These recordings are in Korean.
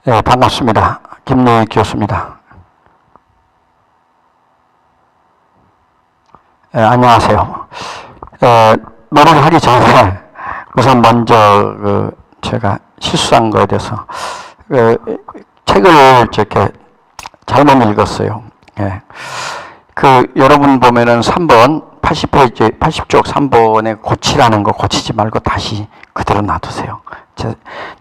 네, 반갑습니다. 김노희 교수입니다. 네, 안녕하세요. 노래를 하기 전에 우선 먼저 제가 실수한 거에 대해서 책을 이렇게 잘못 읽었어요. 예. 여러분 보면은 3번 80페이지 80쪽 3번에 고치라는 거 고치지 말고 다시 그대로 놔두세요.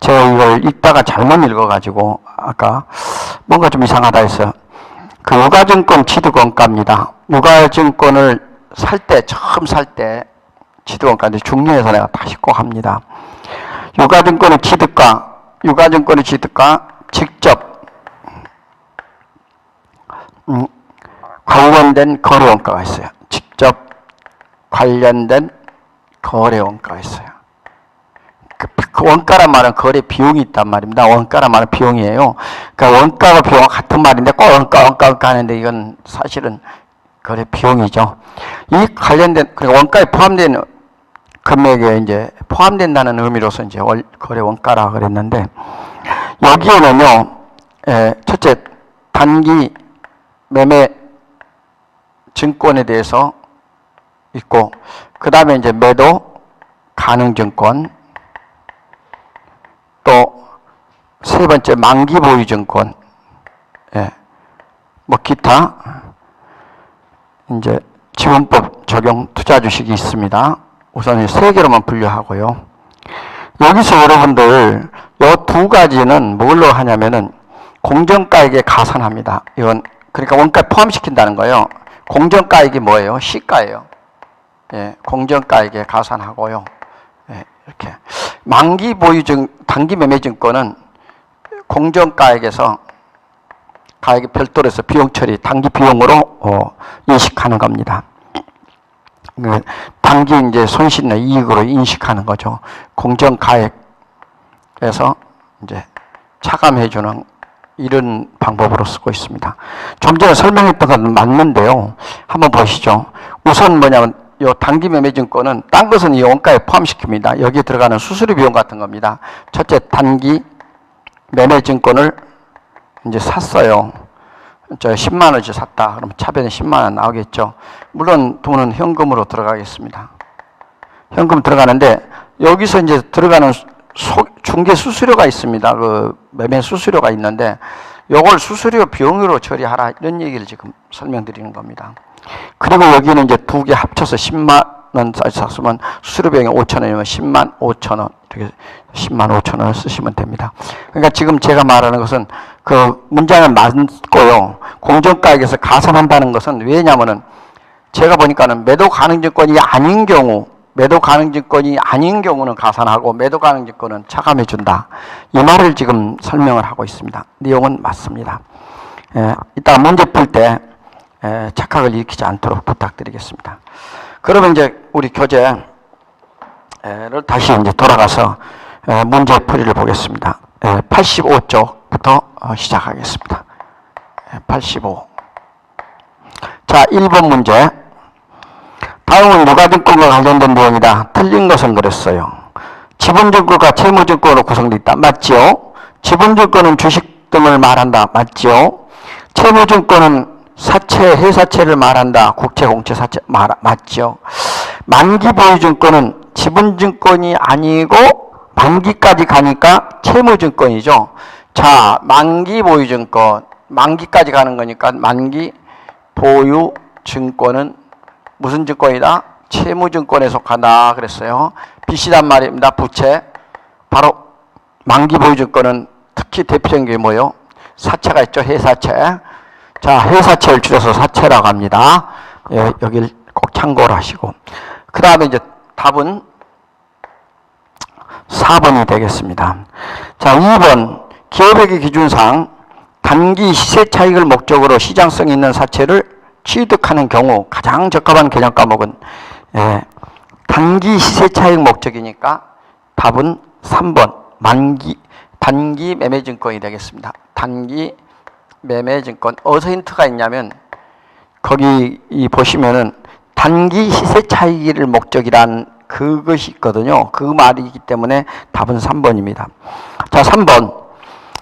제가 이걸 읽다가 잘못 읽어가지고 아까 뭔가 좀 이상하다 해서 유가증권 취득원가입니다. 유가증권을 처음 살 때 취득원가인데 중요해서 내가 다시 꼭 합니다. 유가증권의 취득가 직접 관련된 거래원가가 있어요. 직접 관련된 거래원가가 있어요. 그 원가란 말은 거래 비용이 있단 말입니다. 원가란 말은 비용이에요. 그러니까 원가와 비용은 같은 말인데 꼭 원가 하는데 이건 사실은 거래 비용이죠. 이 관련된, 그러니까 원가에 포함된 금액에 이제 포함된다는 의미로서 이제 거래 원가라 그랬는데, 여기에는요, 첫째, 단기 매매 증권에 대해서 있고, 그 다음에 이제 매도 가능 증권, 또 세 번째 만기 보유 증권, 뭐 기타 이제 지원법 적용 투자 주식이 있습니다. 우선 세 개로만 분류하고요. 여기서 여러분들 이 두 가지는 뭘로 하냐면은 공정가액에 가산합니다. 이건 그러니까 원가에 포함시킨다는 거예요. 공정가액이 뭐예요? 시가예요. 공정가액에 가산하고요. 이렇게 만기 보유증 단기 매매증권은 공정가액에서 가액이 별도로 해서 비용 처리 단기 비용으로 인식하는 겁니다. 단기 이제 손실이나 이익으로 인식하는 거죠. 공정가액에서 이제 차감해주는 이런 방법으로 쓰고 있습니다. 좀 전에 설명했던 건 맞는데요. 한번 보시죠. 우선 뭐냐면 요 단기 매매증권은 딴 것은 이 원가에 포함시킵니다. 여기에 들어가는 수수료 비용 같은 겁니다. 첫째, 단기 매매증권을 이제 샀어요. 10만 원어치 샀다. 그러면 차변에 10만 원 나오겠죠. 물론 돈은 현금으로 들어가겠습니다. 현금 들어가는데 여기서 이제 들어가는 중개 수수료가 있습니다. 매매 수수료가 있는데 요걸 수수료 비용으로 처리하라 이런 얘기를 지금 설명드리는 겁니다. 그리고 여기는 이제 두 개 합쳐서 10만 원짜리 샀으면 수수료 비용이 5천 원이면 10만 5천 원 이렇게 10만 5천 원을 쓰시면 됩니다. 그러니까 지금 제가 말하는 것은 문장은 맞고요. 공정가액에서 가산한다는 것은 왜냐하면은 제가 보니까는 매도 가능 증권이 아닌 경우는 가산하고 매도 가능 증권은 차감해 준다. 이 말을 지금 설명을 하고 있습니다. 내용은 맞습니다. 이따 문제 풀 때 착각을 일으키지 않도록 부탁드리겠습니다. 그러면 이제 우리 교재를 다시 이제 돌아가서 문제 풀이를 보겠습니다. 85쪽부터 시작하겠습니다. 85. 자, 1번 문제. 다음은 유가증권과 관련된 내용이다. 틀린 것은 그랬어요. 지분증권과 채무증권으로 구성되어 있다. 맞죠? 지분증권은 주식 등을 말한다. 맞죠? 채무증권은 회사채를 말한다. 국채, 공채, 사채 맞죠? 만기 보유증권은 지분증권이 아니고 만기까지 가니까 채무증권이죠. 자, 만기 보유증권, 만기까지 가는 거니까 만기 보유증권은 무슨 증권이다? 채무증권에 속한다 그랬어요. 빚이란 말입니다. 부채. 바로 만기 보유증권은 특히 대표적인 게 뭐예요? 사채가 있죠. 회사채. 자, 회사채를 줄여서 사채라고 합니다. 여기를 꼭 참고를 하시고. 그 다음에 이제 답은 4번이 되겠습니다. 자, 2번. 기업회계 기준상 단기 시세 차익을 목적으로 시장성 있는 사채를 취득하는 경우 가장 적합한 개념 과목은 단기 시세 차익 목적이니까 답은 3번 단기 매매증권이 되겠습니다. 단기 매매증권. 어디서 힌트가 있냐면 거기 보시면은 단기 시세 차익을 목적이란 그것이 있거든요. 그 말이기 때문에 답은 3번입니다. 자, 3번.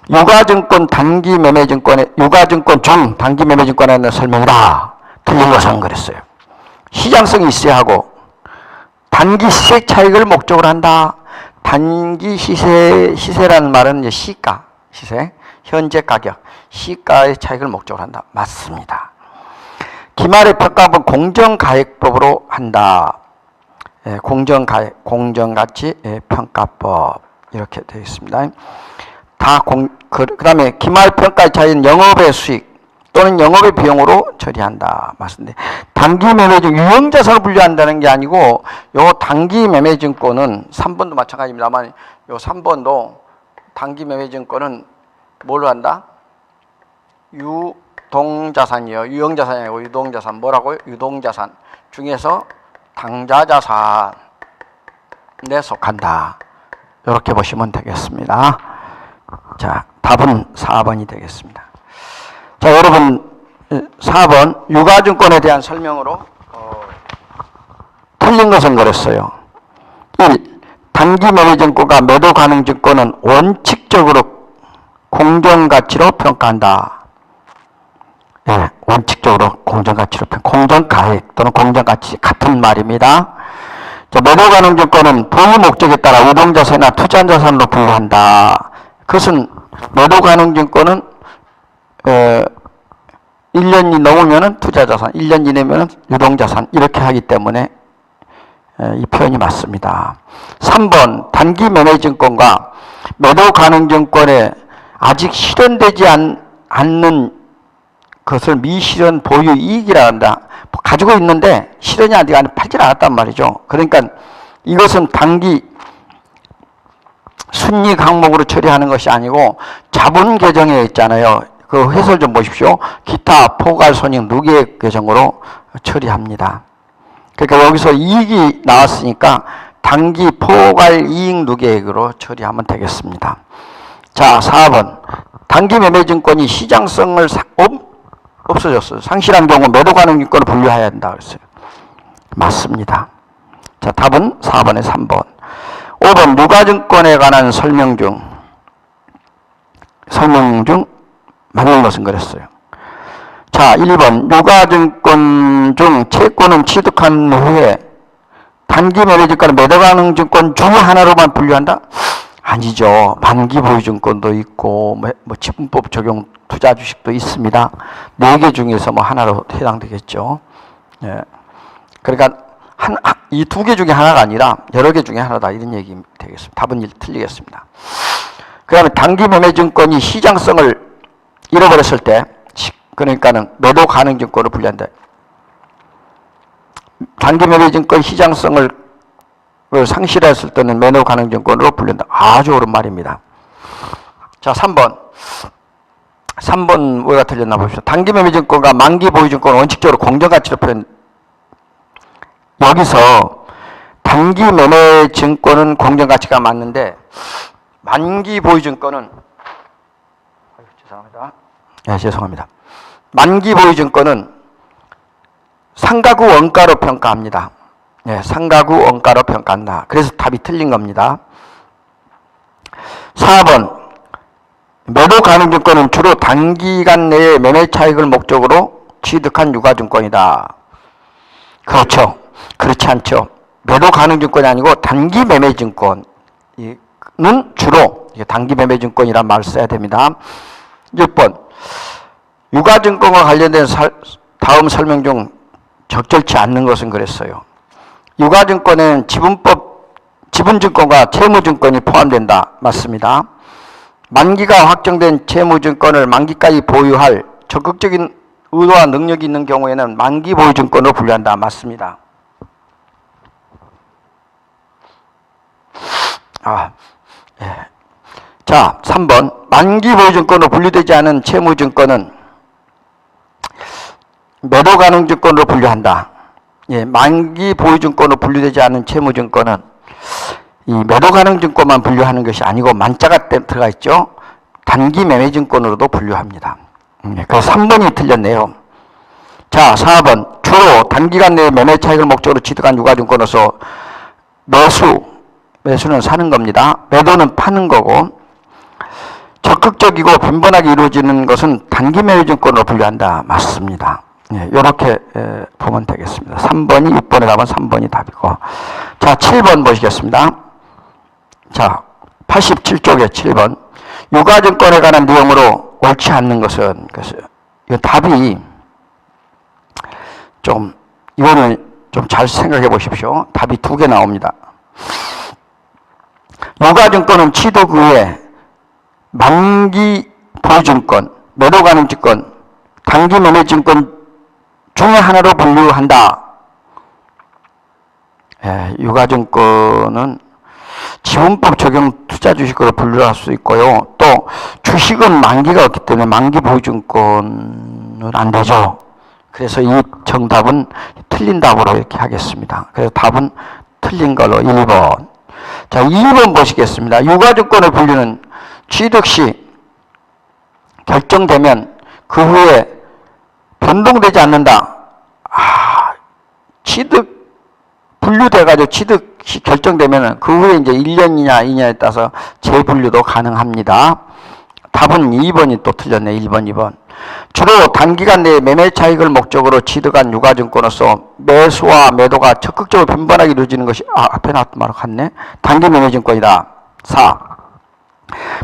유가증권 단기 매매증권의 유가증권 중 단기 매매증권에 대한 설명이다. 틀린 것은 그랬어요. 시장성이 있어야 하고 단기 시세 차익을 목적으로 한다. 단기 시세라는 말은 이제 시가, 시세, 현재 가격, 시가의 차익을 목적으로 한다. 맞습니다. 기말의 평가법은 공정가액법으로 한다. 예, 공정가액, 공정가치 평가법 이렇게 되어 있습니다. 그다음에 기말평가의 차이는 영업의 수익 또는 영업의 비용으로 처리한다. 맞습니다. 단기 매매증 유형자산을 분류한다는 게 아니고 요 단기 매매증권은 3번도 마찬가지입니다만 요 3번도 단기 매매증권은 뭘로 한다? 유동자산이요. 유형자산이 아니고 유동자산. 뭐라고요? 유동자산 중에서 당좌자산에 속한다. 이렇게 보시면 되겠습니다. 자, 답은 4번이 되겠습니다. 자, 여러분 4번 유가증권에 대한 설명으로 틀린 것은 그랬어요. 1. 단기 매매증권과 매도 가능 증권은 원칙적으로 공정가치로 평가한다. 네, 원칙적으로 공정가치로 공정가액 또는 공정가치 같은 말입니다. 자, 매도 가능 증권은 보유 목적에 따라 유동자산이나 투자자산으로 분류한다. 그것은 매도 가능 증권은 1년이 넘으면 투자자산, 1년 이내면 유동자산 이렇게 하기 때문에 이 표현이 맞습니다. 3번 단기 매매증권과 매도 가능 증권에 아직 실현되지 않는 것을 미실현 보유 이익이라 한다. 가지고 있는데 실현이 아직 팔질 않았단 말이죠. 그러니까 이것은 단기 순이익 항목으로 처리하는 것이 아니고 자본 계정에 있잖아요. 그 해설 좀 보십시오. 기타 포괄 손익 누계 계정으로 처리합니다. 그러니까 여기서 이익이 나왔으니까 단기 포괄 이익 누계액으로 처리하면 되겠습니다. 자, 4번 단기 매매증권이 시장성을 없어졌어요. 상실한 경우 매도 가능 증권을 분류해야 한다 그랬어요. 맞습니다. 자, 답은 4번에 3번. 5번 유가증권에 관한 설명 중 맞는 것은 그랬어요. 자, 1번 유가증권 중 채권은 취득한 후에 단기 매매증권은 매도 가능 증권 중 하나로만 분류한다? 아니죠. 만기 보유증권도 있고 뭐 지분법 적용 투자 주식도 있습니다. 4개 중에서 뭐 하나로 해당되겠죠. 예. 그러니까 이 2개 중에 하나가 아니라 여러 개 중에 하나다 이런 얘기 되겠습니다. 답은 틀리겠습니다. 그 다음에 단기 매매증권이 시장성을 잃어버렸을 때 그러니까는 매도 가능 증권을 분류한다. 단기 매매증권 시장성을 상실했을 때는 매도 가능 증권으로 분류한다. 아주 옳은 말입니다. 자, 3번 뭐가 틀렸나 봅시다. 단기 매매증권과 만기 보유증권은 원칙적으로 공정가치로 표현. 여기서 단기 매매증권은 공정가치가 맞는데 만기 보유증권은 죄송합니다. 만기 보유증권은 상가구 원가로 평가합니다. 네, 상가구 원가로 평가한다. 그래서 답이 틀린 겁니다. 4번 매도 가능 증권은 주로 단기간 내에 매매 차익을 목적으로 취득한 유가증권이다. 그렇죠. 그렇지 않죠. 매도 가능 증권이 아니고 단기 매매 증권은 주로 단기 매매 증권이란 말을 써야 됩니다. 6번 유가증권과 관련된 다음 설명 중 적절치 않는 것은 그랬어요. 유가증권에는 지분증권과 채무증권이 포함된다. 맞습니다. 만기가 확정된 채무증권을 만기까지 보유할 적극적인 의도와 능력이 있는 경우에는 만기 보유증권으로 분류한다. 맞습니다. 예. 자, 3번 만기 보유증권으로 분류되지 않은 채무증권은 매도 가능 증권으로 분류한다. 예, 만기 보유증권으로 분류되지 않은 채무증권은 이 매도 가능 증권만 분류하는 것이 아니고 만자가 들어가 있죠. 단기 매매증권으로도 분류합니다. 그래서 3번이 틀렸네요. 자, 4번 주로 단기간 내에 매매 차익을 목적으로 취득한 유가증권으로서 매수는 사는 겁니다. 매도는 파는 거고 적극적이고 빈번하게 이루어지는 것은 단기 매매증권으로 분류한다. 맞습니다. 이렇게 보면 되겠습니다. 3번이 6번에 답은 3번이 답이고. 자, 7번 보시겠습니다. 자, 87쪽에 7번. 유가증권에 관한 내용으로 옳지 않는 것은, 이 답이 이거는 좀 잘 생각해 보십시오. 답이 두 개 나옵니다. 유가증권은 취득 후에 만기 보유증권, 매도 가능증권, 단기 매매증권 중에 하나로 분류한다. 유가증권은 지분법 적용 투자주식으로 분류할 수 있고요. 또 주식은 만기가 없기 때문에 만기 보유증권은 안 되죠. 그래서 이 정답은 틀린 답으로 이렇게 하겠습니다. 그래서 답은 틀린 걸로 1번. 자, 2번 보시겠습니다. 유가증권을 분류는 취득 시 결정되면 그 후에 변동되지 않는다. 취득 분류돼가지고 취득이 결정되면 그 후에 이제 1년이냐 2년에 따라서 재분류도 가능합니다. 답은 2번이 또 틀렸네. 1번, 2번. 주로 단기간 내에 매매 차익을 목적으로 취득한 유가증권으로서 매수와 매도가 적극적으로 빈번하게 이루어지는 것이 앞에 나왔던 말과 같네. 단기 매매증권이다. 4.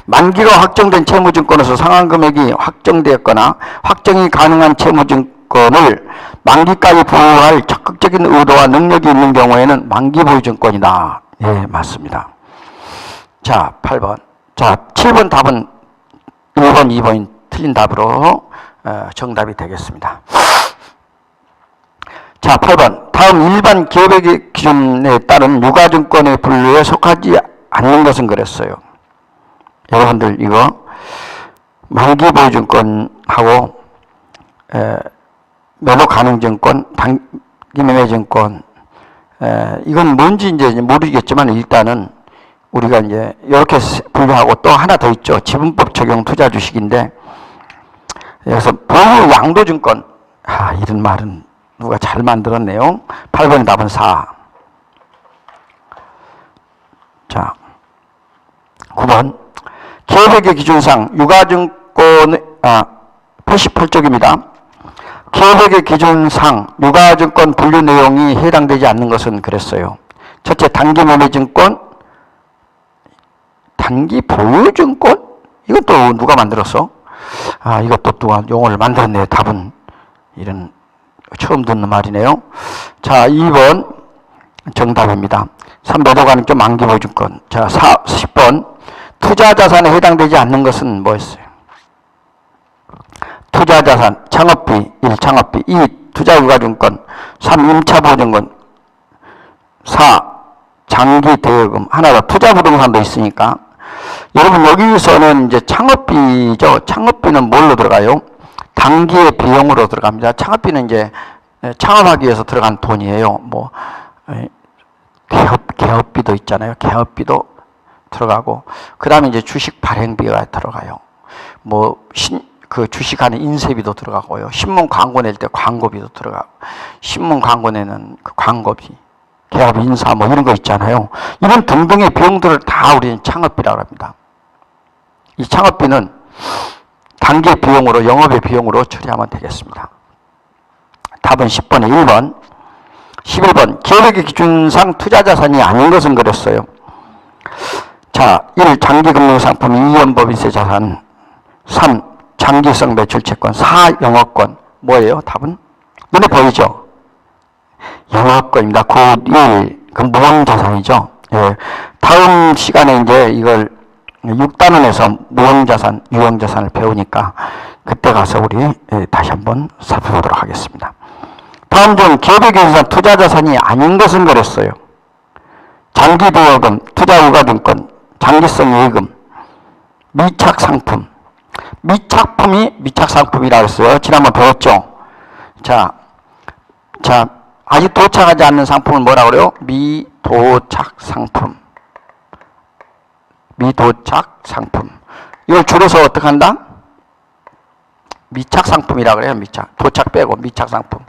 만기가 확정된 채무증권으로서 상환금액이 확정되었거나 확정이 가능한 채무증권을 만기까지 보유할 적극적인 의도와 능력이 있는 경우에는 만기 보유증권이다. 예, 맞습니다. 자, 8번. 자, 7번 답은 1번, 2번이 틀린 답으로 정답이 되겠습니다. 자, 8번. 다음 일반 기업의 기준에 따른 유가증권의 분류에 속하지 않는 것은 그랬어요. 여러분들 이거 만기 보유증권하고 매도 가능증권, 단기 매매증권 이건 뭔지 이제 모르겠지만 일단은 우리가 이제 이렇게 분류하고 또 하나 더 있죠. 지분법 적용 투자 주식인데 여기서 보유 양도증권 이런 말은 누가 잘 만들었네요. 8번의 답은 4. 자, 9번 기업회계 기준상 유가증권 88쪽입니다. 기업회계 기준상 유가증권 분류 내용이 해당되지 않는 것은 그랬어요. 첫째, 단기 매매증권, 단기 보유증권? 이것도 누가 만들었어? 이것도 또한 용어를 만들었네요. 답은 이런 처음 듣는 말이네요. 자, 2번 정답입니다. 3. 매도 가능증 만기 보유증권. 자, 10번 투자자산에 해당되지 않는 것은 뭐였어요? 투자자산, 창업비, 1. 창업비, 2. 투자유가증권, 3. 임차보증권, 4. 장기 대여금. 하나 더 투자부동산도 있으니까. 여러분 여기서는 이제 창업비죠. 창업비는 뭘로 들어가요? 단기의 비용으로 들어갑니다. 창업비는 이제 창업하기 위해서 들어간 돈이에요. 뭐 개업비도 있잖아요. 개업비도 들어가고, 그 다음에 이제 주식 발행비가 들어가요. 그 주식하는 인쇄비도 들어가고요. 신문 광고 낼 때 광고비도 들어가고, 신문 광고 내는 그 광고비, 개업 인사 이런 거 있잖아요. 이런 등등의 비용들을 다 우리는 창업비라고 합니다. 이 창업비는 단기 비용으로, 영업의 비용으로 처리하면 되겠습니다. 답은 10번에 1번. 11번 기업회계 기준상 투자자산이 아닌 것은 그랬어요. 자, 1. 장기금융상품, 2. 연법인세 자산, 3. 장기성 매출채권, 4. 영업권. 뭐예요? 답은? 눈에 보이죠? 영업권입니다. 9, 1. 그럼 무형자산이죠. 예. 다음 시간에 이제 이걸 6단원에서 무형자산, 유형자산을 배우니까 그때 가서 우리 다시 한번 살펴보도록 하겠습니다. 다음 중 기업회계 기준상 투자자산이 아닌 것은 그랬어요. 장기대여금, 투자유가증권, 장기성 예금, 미착상품. 미착품이 미착상품이라고 했어요. 지난번 배웠죠? 자, 아직 도착하지 않는 상품을 뭐라고 그래요? 미도착상품. 미도착상품. 이걸 줄여서 어떻게 한다? 미착상품이라고 그래요. 미착. 도착 빼고 미착상품.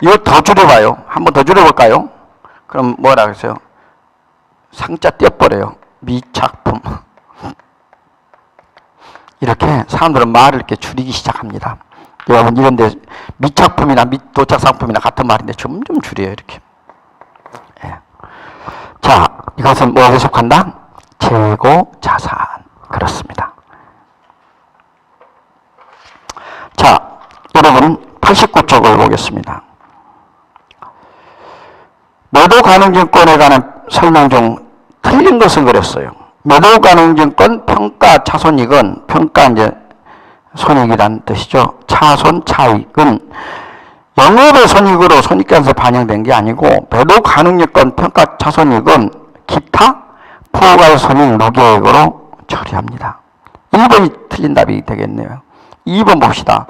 이거 더 줄여봐요. 한번 더 줄여볼까요? 그럼 뭐라고 했어요? 상자 띄어버려요. 미착품. 이렇게 사람들은 말을 이렇게 줄이기 시작합니다. 여러분 이런데 미착품이나 도착상품이나 같은 말인데 점점 줄여요 이렇게. 예. 자, 이것은 뭐에 속한다? 재고 자산. 그렇습니다. 자, 여러분 89쪽을 보겠습니다. 매도 가능증권에 관한 설명 중 틀린 것을 그랬어요. 매도 가능증권 평가 차손익은, 평가 이제 손익이란 뜻이죠. 차손 차익은 영업의 손익으로 손익계산서에 반영된 게 아니고, 매도 가능증권 평가 차손익은 기타 포괄 손익 무계획으로 처리합니다. 1번이 틀린 답이 되겠네요. 2번 봅시다.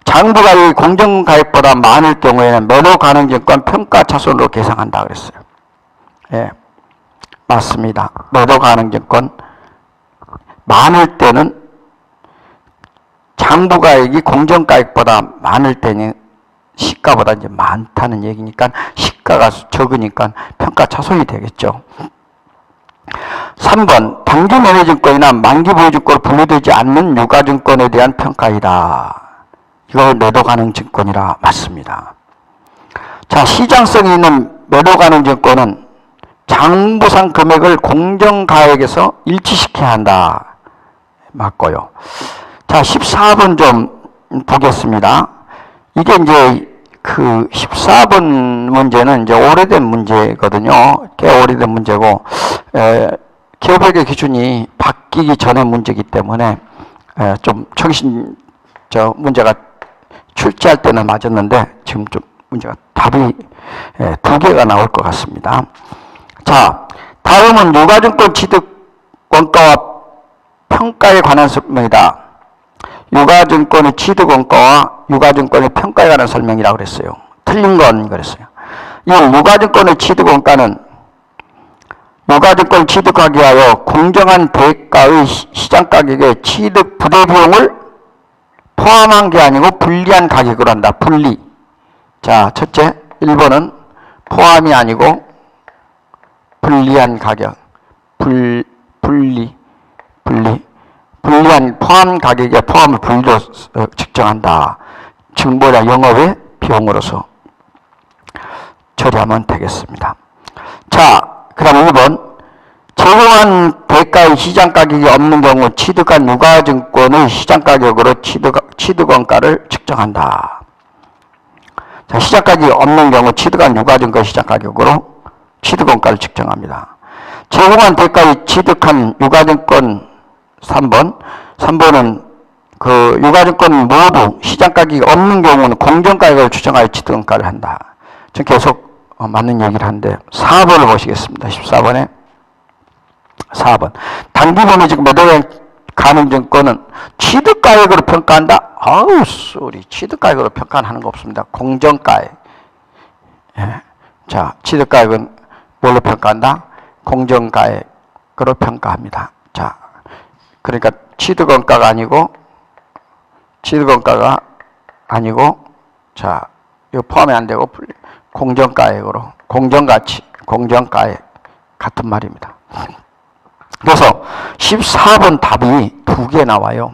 장부가액이 공정가액보다 많을 경우에는 매도 가능증권 평가 차손으로 계상한다 그랬어요. 예, 맞습니다. 매도 가능증권 많을 때는 장부가액이 공정가액보다 많을 때는 시가보다 이제 많다는 얘기니까, 시가가 적으니까 평가 차손이 되겠죠. 3번 단기 매매증권이나 만기 보유증권으로 분류되지 않는 유가증권에 대한 평가이다. 이걸 매도 가능 증권이라 맞습니다. 자, 시장성이 있는 매도 가능 증권은 장부상 금액을 공정가액에서 일치시켜야 한다. 맞고요. 자, 14번 좀 보겠습니다. 이게 이제 그 14번 문제는 이제 오래된 문제거든요. 꽤 오래된 문제고, 기업회계 기준이 바뀌기 전의 문제이기 때문에 좀 문제가 출제할 때는 맞았는데 지금 좀 문제가 답이 2개가 나올 것 같습니다. 자, 다음은 유가증권 취득 원가와 평가에 관한 설명이다. 유가증권의 취득 원가와 유가증권의 평가에 관한 설명이라고 그랬어요. 틀린 건 그랬어요. 이 유가증권의 취득 원가는 유가증권을 취득하기 위하여 공정한 대가의 시장가격의 취득 부대비용을 포함한 게 아니고 불리한 가격으로 한다. 분리. 자, 첫째 1번은 포함이 아니고 불리한 가격. 불리한 포함 가격에 포함을 분리로 측정한다. 즉 뭐냐, 영업의 비용으로서 처리하면 되겠습니다. 자, 그 다음 2번 적용한 대가의 시장가격이 없는 경우 취득한 유가증권의 시장가격으로 취득원가를 측정한다. 자, 시장가격이 없는 경우 취득한 유가증권 시장가격으로 취득원가를 측정합니다. 적용한 대가의 취득한 유가증권 3번은 그 유가증권 모두 시장가격이 없는 경우는 공정가격을 추정하여 취득원가를 한다. 지금 계속 맞는 얘기를 하는데 4번을 보시겠습니다. 14번에 4번. 단기 매매증권 매도 가능증권은 취득가액으로 평가한다? 아우, 쏘리. 취득가액으로 평가하는 거 없습니다. 공정가액. 예. 자, 취득가액은 뭘로 평가한다? 공정가액으로 평가합니다. 자, 그러니까 취득원가가 아니고, 자, 이거 포함이 안 되고, 공정가액으로, 공정가액. 같은 말입니다. 그래서 14번 답이 2개 나와요.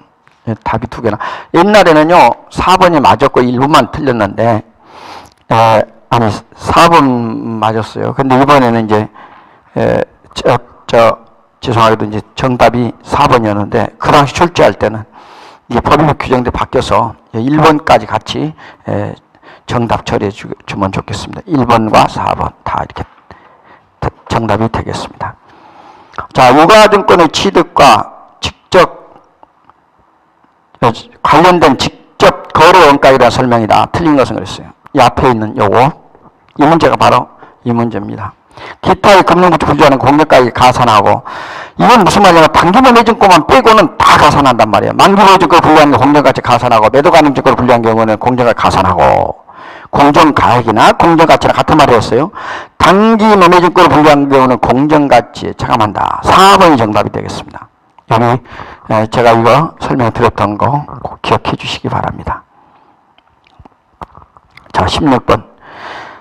답이 2개 옛날에는요, 4번이 맞았고 1번만 틀렸는데, 아니, 4번 맞았어요. 근데 이번에는 이제, 죄송하게도 이제 정답이 4번이었는데, 그 당시 출제할 때는 이게 법이 규정대 바뀌어서 1번까지 같이 정답 처리해 주면 좋겠습니다. 1번과 4번 다 이렇게 정답이 되겠습니다. 자, 유가증권의 취득과 관련된 직접 거래 원가에 설명이다. 틀린 것은 그랬어요. 이 앞에 있는 요거, 이 문제가 바로 이 문제입니다. 기타의 금융부터 부주하는 공정가액이 가산하고, 이건 무슨 말이냐면 단기 매매증권만 빼고는 다 가산한단 말이에요. 만기 보유증권을 분리하는 게 공정가치 가산하고, 매도 가능증권을 분리한 경우는 공정가치 가산하고, 공정가액이나 공정가치나 같은 말이었어요. 단기 매매증권을 분리한 경우는 공정가치에 차감한다. 4번이 정답이 되겠습니다. 여기 제가 이거 설명드렸던 거 꼭 기억해 주시기 바랍니다. 자, 16번.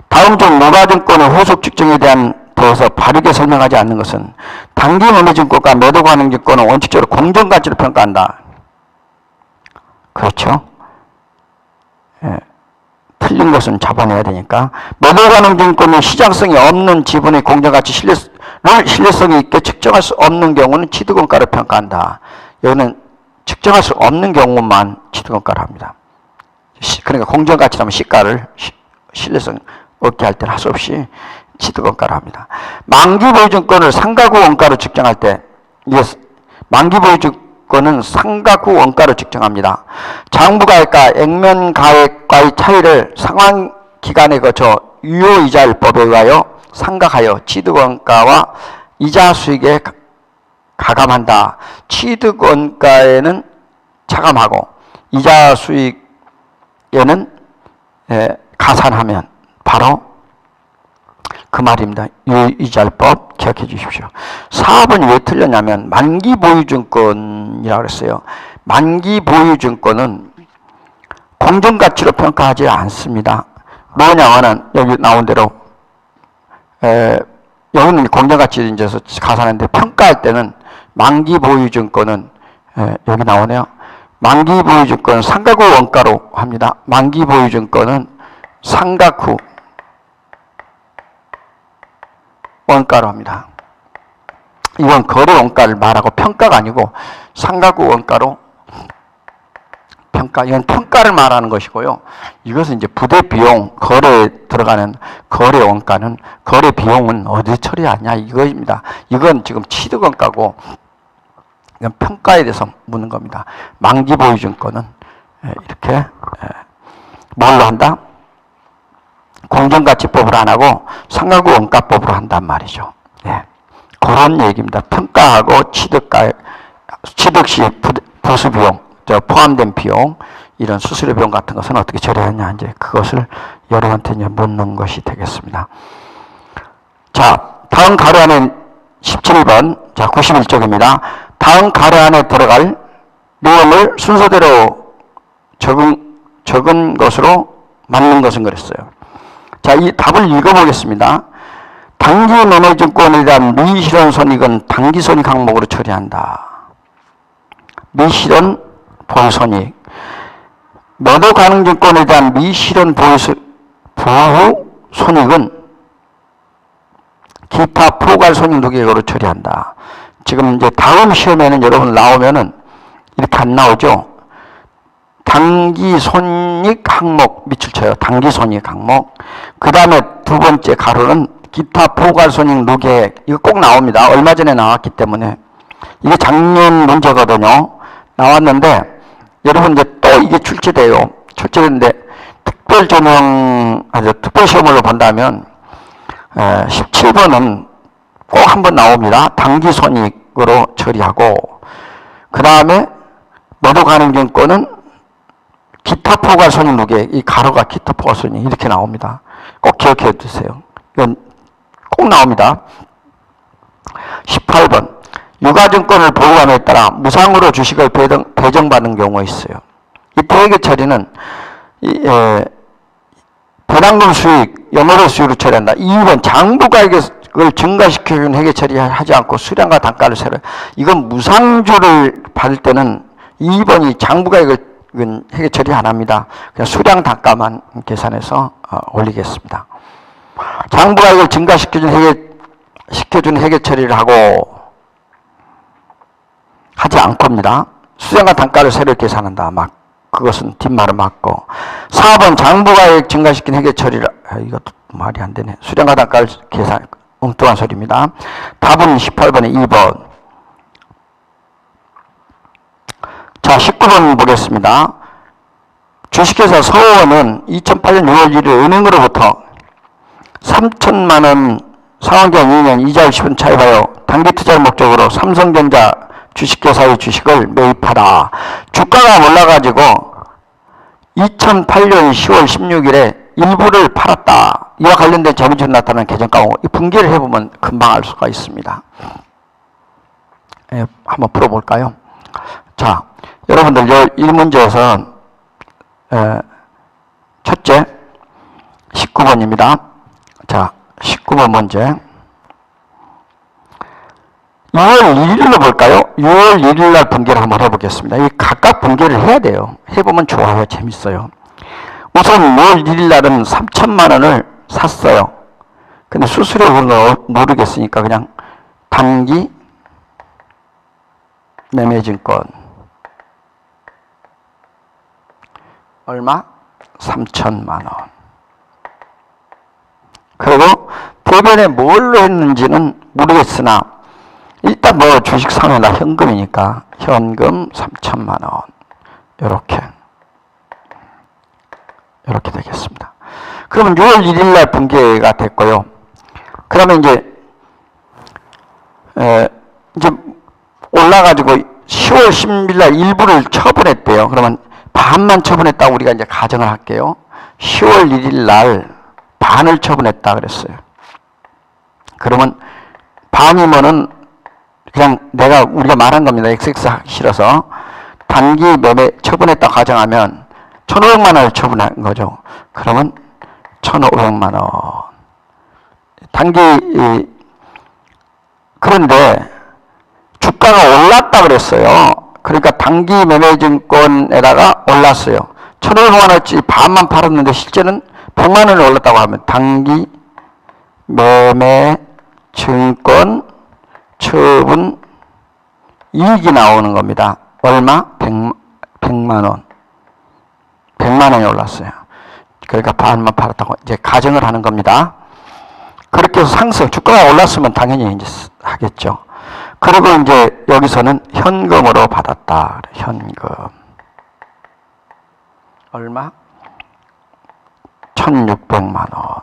다음 중 유가증권의 호속 측정에 대해서 바르게 설명하지 않는 것은 단기 매매증권과 매도 가능증권은 원칙적으로 공정가치로 평가한다. 틀린 것은 잡아내야 되니까. 매도가능증권은 시장성이 없는 지분의 공정가치 신뢰성이 있게 측정할 수 없는 경우는 취득원가로 평가한다. 여기는 측정할 수 없는 경우만 취득원가를 합니다. 그러니까 공정가치라면 시가를 신뢰성 없게 할 때는 할 수 없이 취득원가를 합니다. 만기보유증권을 상가구 원가로 측정할 때, 만기보유증권은 상가구 원가로 측정합니다. 장부가액과 액면가액과의 차이를 상환기간에 거쳐 유효이자율법에 의하여 상각하여 취득원가와 이자 수익에 가감한다. 취득원가에는 차감하고 이자 수익에는 가산하면 바로 그 말입니다. 유효이자율법 기억해 주십시오. 4번이 왜 틀렸냐면 만기보유증권이라고 그랬어요. 만기보유증권은 공정가치로 평가하지 않습니다. 뭐냐면은 여기 나온 대로 여기는 공정가치 이제 가산하는데 평가할 때는 만기보유증권은 여기 나오네요. 만기보유증권은 상각 후 원가로 합니다. 만기보유증권은 상각 후 원가로 합니다. 이건 거래 원가를 말하고 평가가 아니고 상각 후 원가로 평가, 이건 평가를 말하는 것이고요. 이것은 이제 부대 비용, 거래에 들어가는 거래 원가는, 거래 비용은 어디 처리하냐 이거입니다. 이건 지금 취득원가고, 이건 평가에 대해서 묻는 겁니다. 만기보유증권은 이렇게 뭘로 한다? 공정가치법으로 안 하고 상각 후 원가법으로 한단 말이죠. 그런 얘기입니다. 평가하고 취득 시 부수 비용, 포함된 비용, 이런 수수료 비용 같은 것은 어떻게 처리하냐, 이제 그것을 여러분한테 이제 묻는 것이 되겠습니다. 자, 다음 가로 안에 17번, 자, 91쪽입니다. 다음 가로 안에 들어갈 내용을 순서대로 적은 것으로 맞는 것은 그랬어요. 자, 이 답을 읽어보겠습니다. 당기 매매증권에 대한 미실현 손익은 당기 손익 항목으로 처리한다. 미실현 보유 손익. 매도 가능 증권에 대한 미실현 보유 손익은 기타 포괄 손익 누계액으로 처리한다. 지금 이제 다음 시험에는 여러분 나오면은 이렇게 안 나오죠. 당기 손익 항목 밑줄 쳐요. 당기 손익 항목. 그 다음에 두 번째 가로는 기타 포괄 손익 누계액. 이거 꼭 나옵니다. 얼마 전에 나왔기 때문에. 이게 작년 문제거든요. 나왔는데 여러분 이제 또 이게 출제돼요. 출제되는데 특별 시험으로 본다면 17번은 꼭 한번 나옵니다. 당기 손익으로 처리하고, 그 다음에 매도 가능 증권은 기타 포괄 손익 누계, 이 가로가 기타 포괄 손익 이렇게 나옵니다. 꼭 기억해 두세요. 이건 꼭 나옵니다. 18번. 유가증권을 보유함에 따라 무상으로 주식을 배정받는 경우가 있어요. 이때 회계 처리는 배당금 수익, 연회계 수익으로 처리한다. 2번. 장부가액을 증가시켜준 회계 처리하지 않고 수량과 단가를 세로. 이건 무상주를 받을 때는 2번이 장부가액을 회계 처리 안 합니다. 그냥 수량 단가만 계산해서 올리겠습니다. 장부가액을 증가시켜준 회계 처리를 하고 하지 않고입니다. 수량과 단가를 세로 계산한다. 그것은 뒷말을 맞고. 4번 장부가액 증가시킨 회계 처리를, 이것도 말이 안 되네. 수량과 단가를 계산, 엉뚱한 소리입니다. 답은 18번에 2번. 자, 19번 보겠습니다. 주식회사 서원은 2008년 6월 1일 은행으로부터 3천만 원 상환기간 2년 이자 10원 차입하여 단기 투자 목적으로 삼성전자 주식회사의 주식을 매입하다. 주가가 올라가지고 2008년 10월 16일에 일부를 팔았다. 이와 관련된 재무제표 나타나는 계정가 이 분기를 해보면 금방 알 수가 있습니다. 한번 풀어볼까요? 자, 여러분들 이 문제에서 첫째 19번입니다. 자, 19번 문제. 6월 1일로 볼까요? 6월 1일 날 분기를 한번 해보겠습니다. 이 각각 분기를 해야 돼요. 해보면 좋아요. 재밌어요. 우선 6월 1일 날은 3천만 원을 샀어요. 근데 수수료 그런 거 모르겠으니까 그냥 단기 매매증권 얼마? 3천만 원. 그리고 대변에 뭘로 했는지는 모르겠으나 일단 뭐 주식 상해나 현금이니까 현금 3천만 원. 이렇게 되겠습니다. 그러면 6월 1일 날 분기가 됐고요. 그러면 이제 올라가지고 10월 10일 날 일부를 처분했대요. 그러면 반만 처분했다고 우리가 이제 가정을 할게요. 10월 1일 날 반을 처분했다 그랬어요. 그러면 반이면은 그냥 우리가 말한 겁니다. XX 하기 싫어서. 단기 매매 처분했다 가정하면 1,500만 원을 처분한 거죠. 그러면 1,500만 원. 그런데 주가가 올랐다 그랬어요. 그러니까 단기 매매증권에다가 올랐어요. 1,500만 원어치 반만 팔았는데 실제는 100만 원을 올랐다고 하면 단기 매매증권 처분 이익이 나오는 겁니다. 얼마? 100만 원. 100만 원이 올랐어요. 그러니까 반만 팔았다고 이제 가정을 하는 겁니다. 그렇게 해서 주가가 올랐으면 당연히 이제 하겠죠. 그리고 이제 여기서는 현금으로 받았다. 현금. 얼마? 1,600만 원.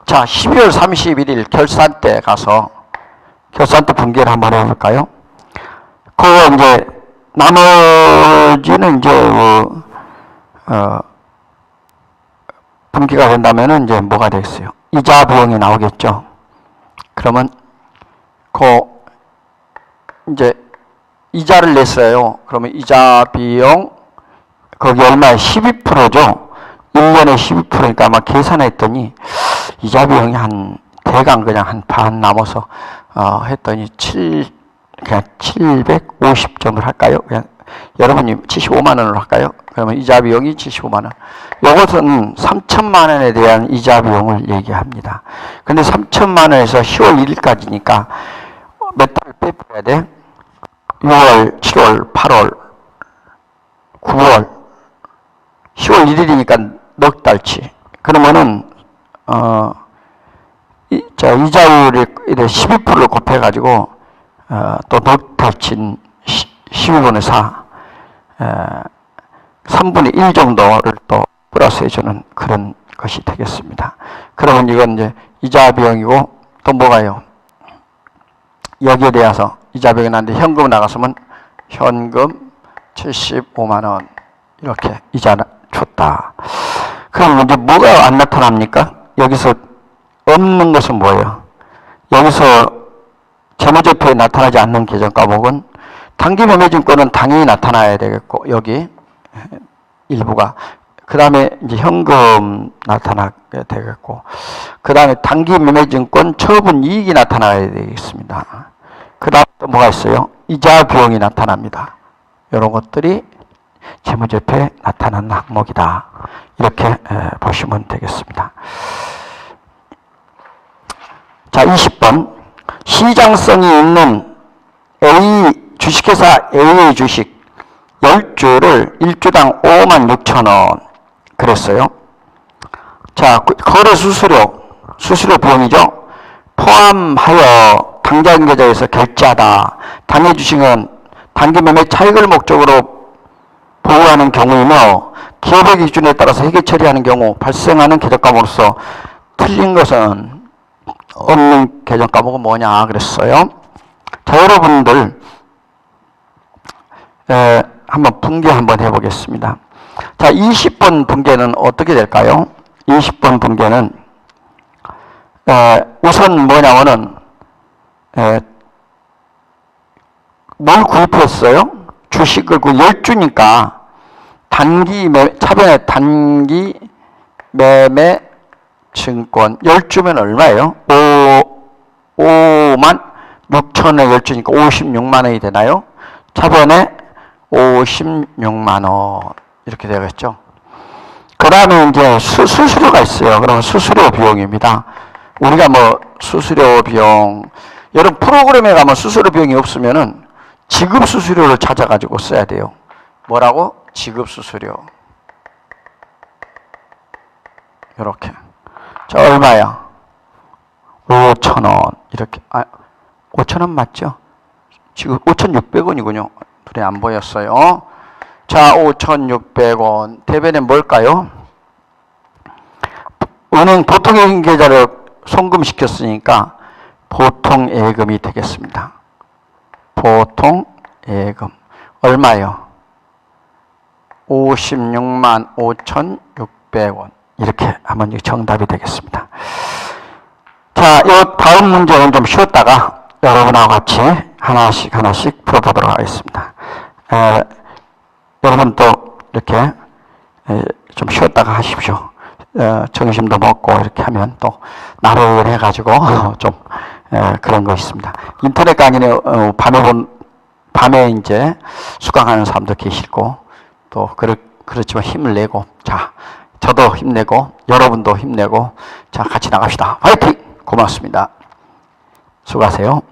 자, 12월 31일 결산 때 가서 결산 때 분기를 한번 해볼까요? 그거 이제 나머지는 이제 분기가 된다면은 이제 뭐가 되겠어요? 이자 비용이 나오겠죠. 그러면 이제 이자를 냈어요. 그러면 이자 비용 거기 얼마에 12%죠. 1년에 12%니까 아마 계산했더니 이자 비용이 대강 그냥 한 반 남아서 했더니 그냥 750 정도를 할까요? 그냥 여러분이 75만 원으로 할까요? 그러면 이자 비용이 75만 원. 이것은 3천만 원에 대한 이자 비용을 얘기합니다. 근데 3천만 원에서 10월 1일까지니까 몇 달을 빼야 돼? 6월, 7월, 8월, 9월, 10월 1일이니까 넉 달치. 그러면은 이자율이 12%를 곱해가지고 또 넉 달치인 12분의 4, 3분의 1 정도를 또 플러스해주는 그런 것이 되겠습니다. 그러면 이건 이제 이자 비용이고 또 뭐가요? 여기에 대해서 이자 비용이 나는데 현금 나갔으면 현금 75만 원 이렇게 이자 줬다. 그럼 이제 뭐가 안 나타납니까? 여기서 없는 것은 뭐예요? 여기서 재무제표에 나타나지 않는 계정 과목은 단기 매매증권은 당연히 나타나야 되겠고 여기 일부가 그 다음에 이제 현금 나타나게 되겠고 그 다음에 단기 매매증권 처분 이익이 나타나야 되겠습니다. 그 다음 또 뭐가 있어요? 이자 비용이 나타납니다. 이런 것들이 재무제표에 나타나는 항목이다. 이렇게 보시면 되겠습니다. 자, 20번. 시장성이 있는 주식회사 A의 주식 10주를 1주당 56,000원 그랬어요. 자, 거래 수수료 비용이죠. 포함하여 당장 계좌에서 결제하다. 당해 주식은 단기 매매 차익을 목적으로 보호하는 경우이며 기업의 기준에 따라서 회계 처리하는 경우 발생하는 계정 과목으로서 틀린 것은 없는 계정 과목은 뭐냐 그랬어요. 자, 여러분들 한번 분계 한번 해보겠습니다. 자, 20번 분계는 어떻게 될까요? 20번 분계는 우선 뭐냐면은 뭘 구입했어요? 주식을 10주니까 차변에 단기 매매 증권 10주면 얼마예요? 5만 6천에 10주니까 56만 원이 되나요? 차변에 56만 원 이렇게 되겠죠. 그 다음에 이제 수수료가 있어요. 그러면 수수료 비용입니다. 우리가 뭐 수수료 비용, 여러분 프로그램에 가면 수수료 비용이 없으면은 지급 수수료를 찾아가지고 써야 돼요. 뭐라고? 지급 수수료. 이렇게. 자, 얼마야? 5,000원. 이렇게. 5,000원 맞죠? 지금 5,600원이군요. 눈에 안 보였어요. 자, 5,600원. 대변에 뭘까요? 은행 보통예금 계좌를 송금시켰으니까 보통예금이 되겠습니다. 보통예금. 얼마요? 56만 5,600원. 이렇게 하면 정답이 되겠습니다. 자, 이 다음 문제는 좀 쉬었다가 여러분하고 같이 하나씩 풀어보도록 하겠습니다. 여러분 또 이렇게 좀 쉬었다가 하십시오. 점심도 먹고 이렇게 하면 또 나른해가지고 좀 그런 거 있습니다. 인터넷 강의는 밤에 이제 수강하는 사람도 계시고 또 그렇지만 힘을 내고, 자, 저도 힘내고 여러분도 힘내고, 자, 같이 나갑시다. 화이팅! 고맙습니다. 수고하세요.